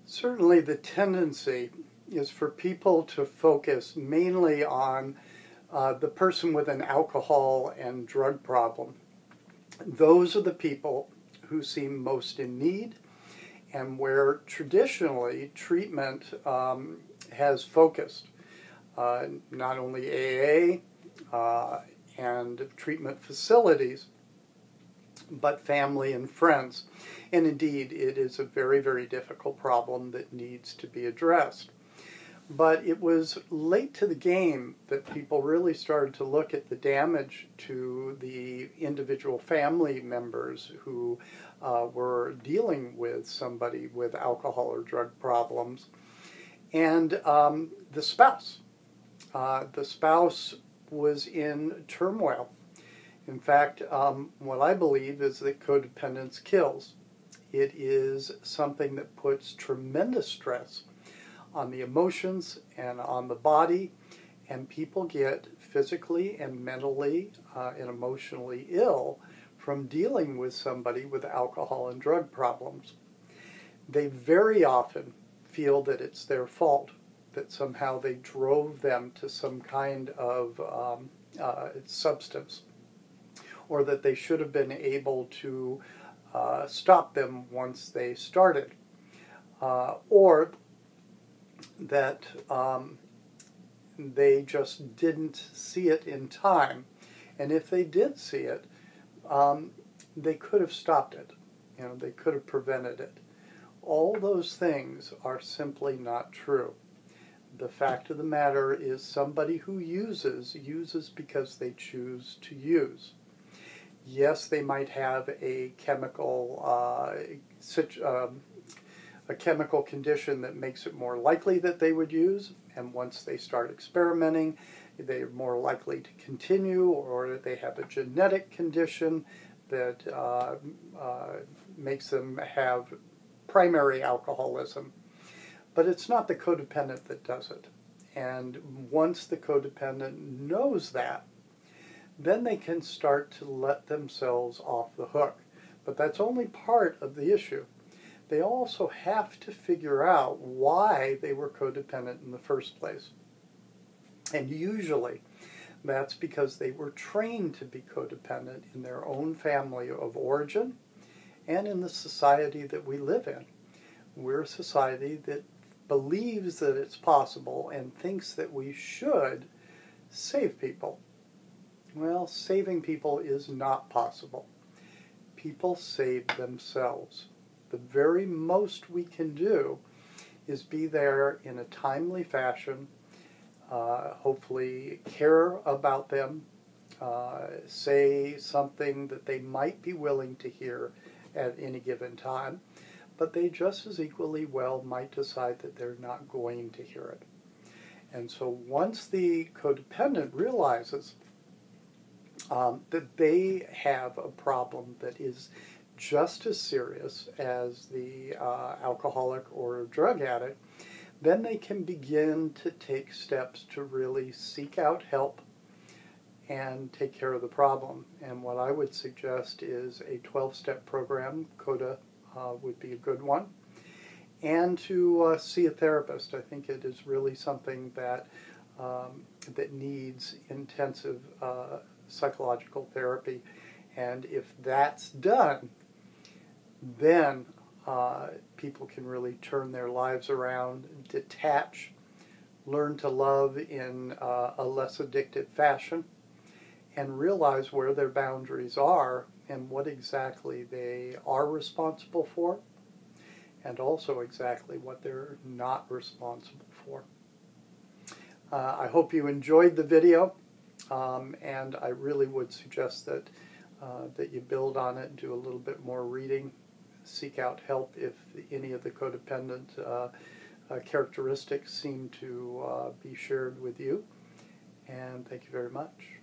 Certainly the tendency is for people to focus mainly on the person with an alcohol and drug problem. Those are the people who seem most in need and where traditionally treatment has focused. Not only AA and treatment facilities, but family and friends. And indeed, it is a very, very difficult problem that needs to be addressed. But it was late to the game that people really started to look at the damage to the individual family members who were dealing with somebody with alcohol or drug problems. And the spouse. The spouse was in turmoil. In fact, what I believe is that codependence kills. It is something that puts tremendous stress on the emotions and on the body, and people get physically and mentally and emotionally ill from dealing with somebody with alcohol and drug problems. They very often feel that it's their fault, that somehow they drove them to some kind of substance, or that they should have been able to stop them once they started, or that they just didn't see it in time. And if they did see it, they could have stopped it. They could have prevented it. All those things are simply not true. The fact of the matter is somebody who uses because they choose to use. Yes, they might have a chemical condition that makes it more likely that they would use, and once they start experimenting, they're more likely to continue, or they have a genetic condition that makes them have primary alcoholism. But it's not the codependent that does it. And once the codependent knows that, then they can start to let themselves off the hook. But that's only part of the issue. They also have to figure out why they were codependent in the first place. And usually that's because they were trained to be codependent in their own family of origin and in the society that we live in. We're a society that believes that it's possible and thinks that we should save people. Well, saving people is not possible. People save themselves. The very most we can do is be there in a timely fashion, hopefully care about them, say something that they might be willing to hear at any given time, but they just as equally well might decide that they're not going to hear it. And so once the codependent realizes that they have a problem that is just as serious as the alcoholic or drug addict, then they can begin to take steps to really seek out help and take care of the problem. And what I would suggest is a 12-step program. CODA would be a good one. And to see a therapist. I think it is really something that that needs intensive psychological therapy. And if that's done, then people can really turn their lives around, detach, learn to love in a less addictive fashion, and realize where their boundaries are and what exactly they are responsible for, and also exactly what they're not responsible for. I hope you enjoyed the video, and I really would suggest that that you build on it, do a little bit more reading, seek out help if any of the codependent characteristics seem to be shared with you. And thank you very much.